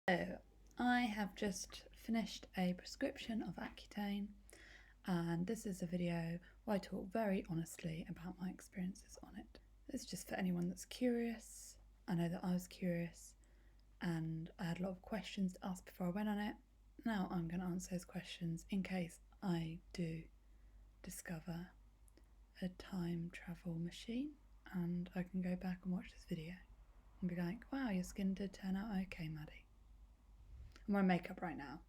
So, I have just finished a prescription of Accutane, and this is a video where I talk very honestly about my experiences on it. It's just for anyone that's curious. I know that I was curious and I had a lot of questions to ask before I went on it. Now I'm going to answer those questions in case I do discover a time travel machine and I can go back and watch this video and be like, wow, your skin did turn out okay, Maddie. I'm wearing makeup right now,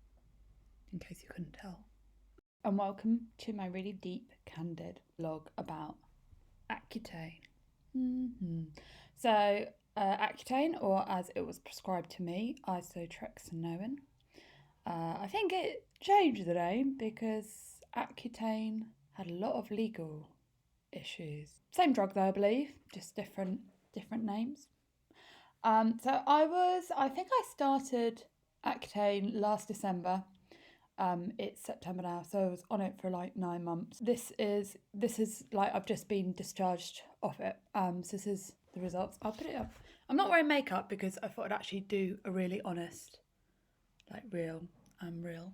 in case you couldn't tell. And welcome to my really deep, candid vlog about Accutane. So, Accutane, or as it was prescribed to me, Isotretinoin. I think it changed the name because Accutane had a lot of legal issues. Same drug though, I believe, just different names. So I think I started Accutane last December. It's September now, so I was on it for like 9 months. This is like I've just been discharged off it. So this is the results. I'll put it up. I'm not wearing makeup because I thought I'd actually do a really honest, like I'm real.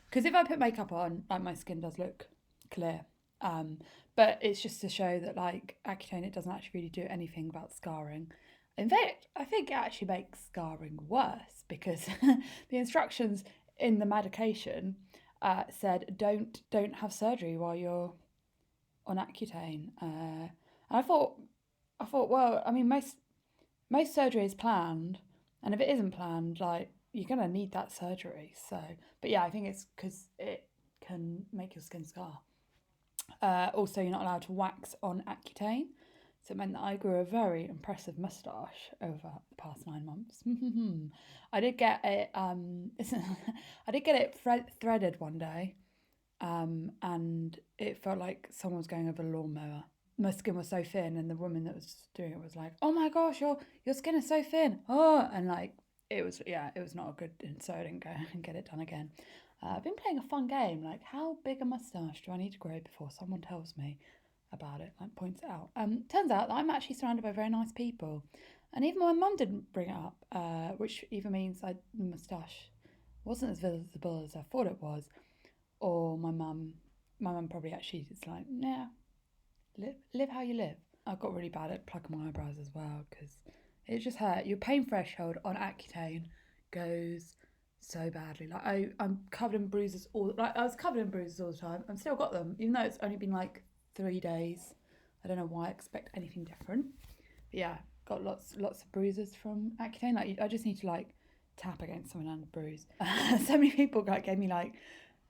Because if I put makeup on, like my skin does look clear. But it's just to show that like Accutane, it doesn't actually really do anything about scarring. In fact, I think it actually makes scarring worse because the instructions in the medication said don't have surgery while you're on Accutane. And I thought, well, I mean, most surgery is planned, and if it isn't planned, like you're gonna need that surgery. So, but yeah, I think it's because it can make your skin scar. Also, you're not allowed to wax on Accutane. So it meant that I grew a very impressive moustache over the past 9 months. I did get it. I did get it threaded one day, and it felt like someone was going over a lawnmower. My skin was so thin, and the woman that was doing it was like, "Oh my gosh, your skin is so thin!" Oh, and like it was not a good. So I didn't go and get it done again. I've been playing a fun game, like how big a moustache do I need to grow before someone tells me about it, like points it out. Turns out that I'm actually surrounded by very nice people, and even my mum didn't bring it up, which either means the moustache wasn't as visible as I thought it was, or my mum probably actually is like, nah, live how you live. I got really bad at plucking my eyebrows as well because it just hurt. Your pain threshold on Accutane goes so badly. Like I'm covered in bruises I was covered in bruises all the time. I've still got them, even though it's only been like 3 days. I don't know why I expect anything different. But yeah, got lots of bruises from Accutane. Like I just need to like tap against something and bruise. So many people like gave me like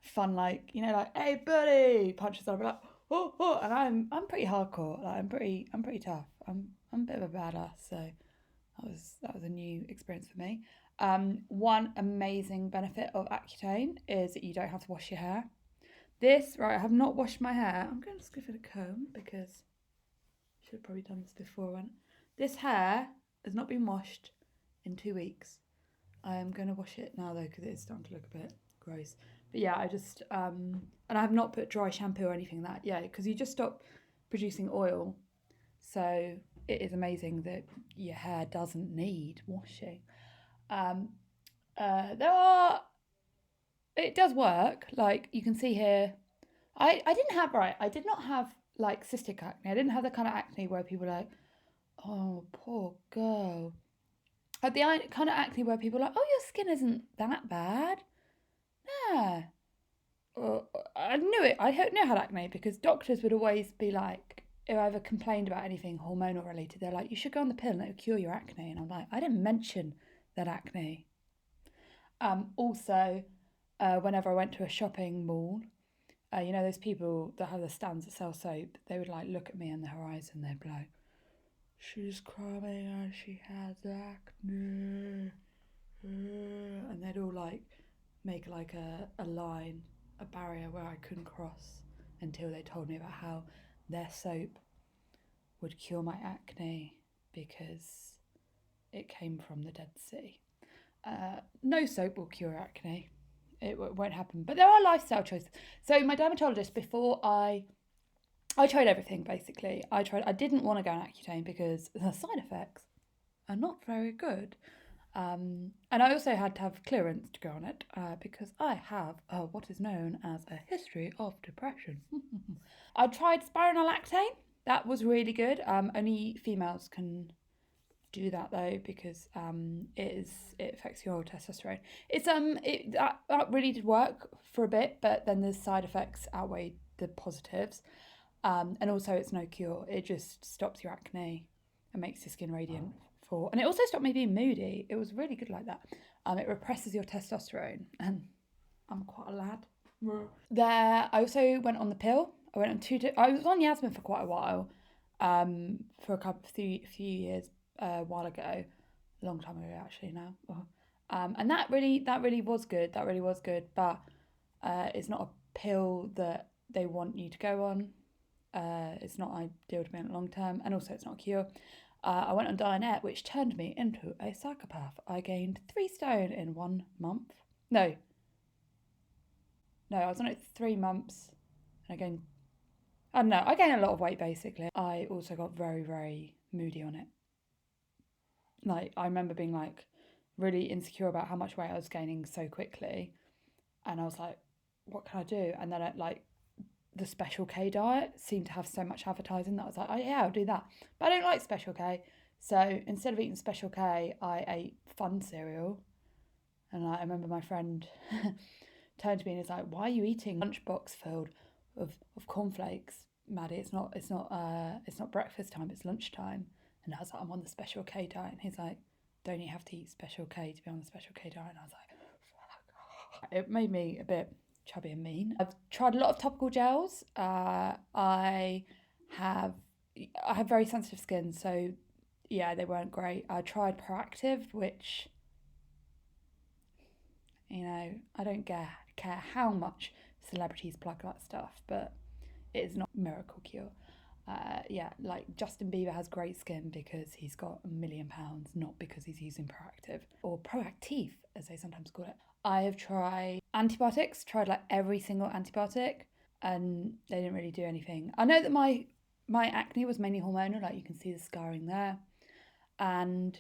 fun, like, you know, like, hey buddy, punches. I'll be like, oh, and I'm pretty hardcore. Like I'm pretty tough. I'm a bit of a badass. So that was a new experience for me. One amazing benefit of Accutane is that you don't have to wash your hair. I have not washed my hair. I'm going to just give it a comb because I should have probably done this before. This hair has not been washed in 2 weeks. I am going to wash it now though because it is starting to look a bit gross. But yeah, I just, and I have not put dry shampoo or anything like that yet because you just stop producing oil. So it is amazing that your hair doesn't need washing. It does work. Like you can see here, I did not have like cystic acne. I didn't have the kind of acne where people are like, oh, poor girl. I had the kind of acne where people are like, oh, your skin isn't that bad. Yeah. I knew it. I know had acne because doctors would always be like, if I ever complained about anything hormonal related, they're like, you should go on the pill and it'll cure your acne. And I'm like, I didn't mention that acne. Also, whenever I went to a shopping mall, you know those people that have the stands that sell soap, they would like look at me on the horizon, they'd be like, she's crying and she has acne. And they'd all like make like a line, a barrier where I couldn't cross until they told me about how their soap would cure my acne because it came from the Dead Sea. No soap will cure acne. It won't happen. But there are lifestyle choices. So my dermatologist, before I tried everything basically. I didn't want to go on Accutane because the side effects are not very good. And I also had to have clearance to go on it because I have what is known as a history of depression. I tried spironolactone. That was really good. Only females can do that though because it affects your testosterone. That really did work for a bit, but then the side effects outweighed the positives. And also it's no cure. It just stops your acne and makes your skin radiant. And it also stopped me being moody. It was really good like that. It represses your testosterone, and I'm quite a lad. There, I also went on the pill. I went on I was on Yasmin for quite a while, for few years, a while ago, a long time ago actually now. And that really was good. That really was good, but it's not a pill that they want you to go on. It's not ideal to be on it long term, and also it's not a cure. I went on Dianette, which turned me into a psychopath. I gained 3 stone in 1 month. No, I was on it 3 months, and I don't know, I gained a lot of weight basically. I also got very, very moody on it. Like, I remember being like really insecure about how much weight I was gaining so quickly, and I was like, what can I do? And then the Special K diet seemed to have so much advertising that I was like, oh yeah, I'll do that. But I don't like Special K. So instead of eating Special K, I ate Fun cereal. And I remember my friend turned to me and was like, why are you eating a lunchbox filled of cornflakes, Maddie? It's not breakfast time, it's lunchtime. And I was like, I'm on the Special K diet. And he's like, don't you have to eat Special K to be on the Special K diet? And I was like, fuck. It made me a bit chubby and mean. I've tried a lot of topical gels. I have very sensitive skin, so yeah, they weren't great. I tried Proactive, which, you know, I don't care how much celebrities plug that stuff, but it is not a miracle cure. Yeah, like Justin Bieber has great skin because he's got £1 million, not because he's using Proactive, or Proactive as they sometimes call it. I have tried antibiotics, tried like every single antibiotic, and they didn't really do anything. I know that my acne was mainly hormonal, like you can see the scarring there. And,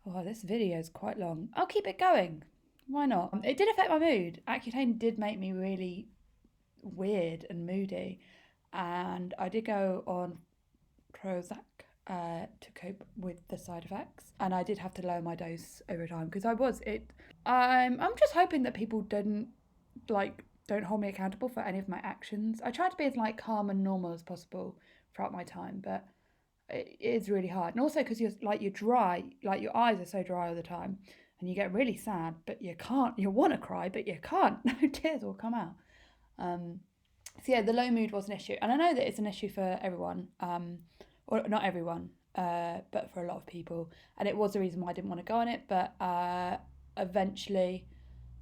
oh, this video is quite long. I'll keep it going. Why not? It did affect my mood. Accutane did make me really weird and moody. And I did go on Prozac to cope with the side effects, and I did have to lower my dose over time because I'm just hoping that people don't hold me accountable for any of my actions. I try to be as like calm and normal as possible throughout my time, but it is really hard. And also because you're dry, like your eyes are so dry all the time, and you get really sad, but you can't. You want to cry, but you can't. No tears will come out. So yeah, the low mood was an issue, and I know that it's an issue for everyone. Or not everyone, but for a lot of people. And it was the reason why I didn't want to go on it. But eventually,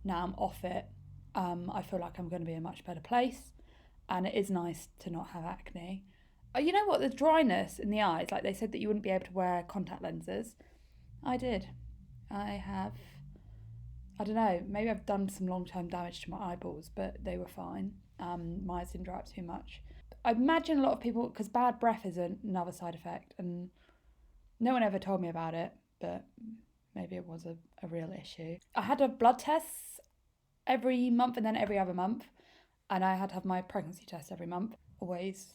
now I'm off it, I feel like I'm going to be in a much better place. And it is nice to not have acne. You know what? The dryness in the eyes, like they said that you wouldn't be able to wear contact lenses. I did. I don't know, maybe I've done some long-term damage to my eyeballs, but they were fine. My eyes didn't dry up too much. I imagine a lot of people, because bad breath is another side effect, and no one ever told me about it, but maybe it was a real issue. I had to have blood tests every month and then every other month, and I had to have my pregnancy test every month. Always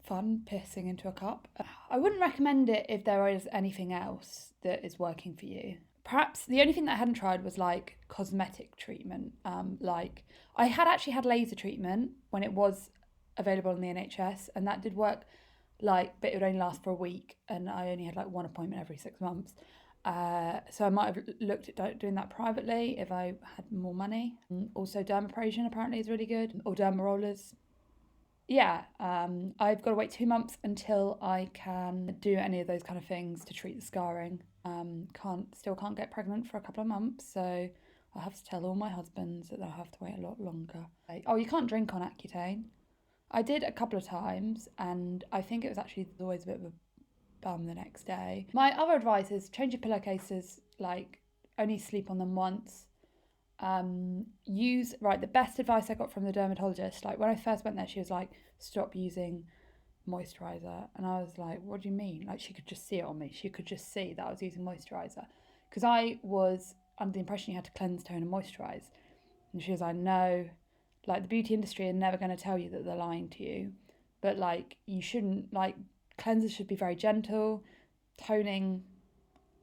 fun pissing into a cup. I wouldn't recommend it if there is anything else that is working for you. Perhaps the only thing that I hadn't tried was like cosmetic treatment. Like I had actually had laser treatment when it was available in the NHS, and that did work, but it would only last for a week, and I only had like 1 appointment every 6 months. So I might have looked at doing that privately if I had more money. Also, dermabrasion apparently is really good, or derma rollers. Yeah, I've got to wait 2 months until I can do any of those kind of things to treat the scarring. Can't get pregnant for a couple of months, so I'll have to tell all my husbands that they'll have to wait a lot longer. Oh, you can't drink on Accutane. I did a couple of times, and I think it was actually always a bit of a bum the next day. My other advice is change your pillowcases, like only sleep on them once. The best advice I got from the dermatologist, like when I first went there, she was like, stop using moisturiser, and I was like, what do you mean? Like, she could just see it on me. She could just see that I was using moisturiser, because I was under the impression you had to cleanse, tone and moisturise. And she was like, no, like the beauty industry are never going to tell you that they're lying to you. But like you shouldn't, like cleansers should be very gentle, toning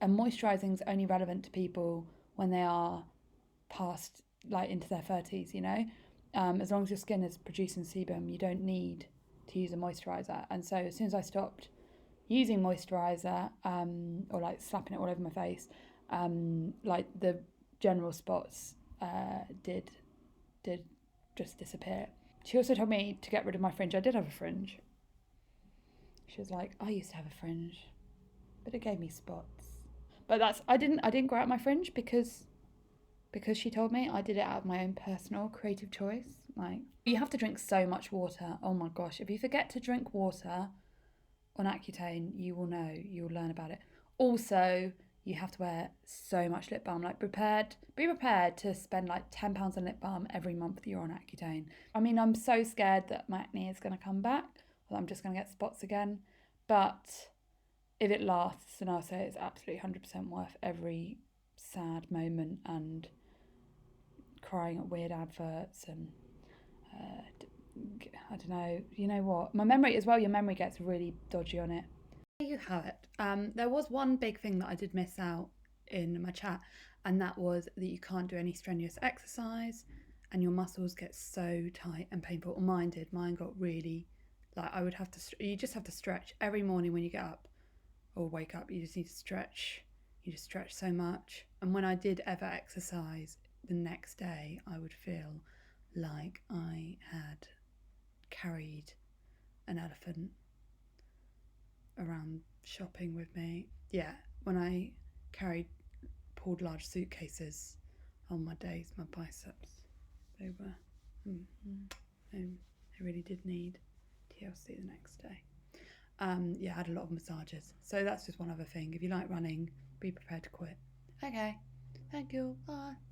and moisturising is only relevant to people when they are past, like into their 30s, you know. As long as your skin is producing sebum, you don't need to use a moisturiser. And so as soon as I stopped using moisturiser, or like slapping it all over my face, like the general spots did just disappear. She also told me to get rid of my fringe. I did have a fringe. She was like, I used to have a fringe, but it gave me spots. But I didn't grow out my fringe because she told me. I did it out of my own personal creative choice. Like, you have to drink so much water. Oh my gosh, if you forget to drink water on Accutane, you will know, you'll learn about it. Also, you have to wear so much lip balm. Like, be prepared to spend like £10 on lip balm every month that you're on Accutane. I mean, I'm so scared that my acne is going to come back, or I'm just going to get spots again. But if it lasts, then I'll say it's absolutely 100% worth every sad moment and crying at weird adverts and I don't know. You know what? My memory as well. Your memory gets really dodgy on it. There you have it. There was one big thing that I did miss out in my chat, and that was that you can't do any strenuous exercise, and your muscles get so tight and painful. Or mine did. Mine got really, like I would have to. You just have to stretch every morning when you get up or wake up. You just need to stretch. You just stretch so much. And when I did ever exercise, the next day I would feel like I had carried an elephant around shopping with me. Yeah, when I pulled large suitcases on my days, my biceps, they really did need TLC the next day. Yeah, I had a lot of massages. So that's just one other thing. If you like running, be prepared to quit. Okay, thank you, bye.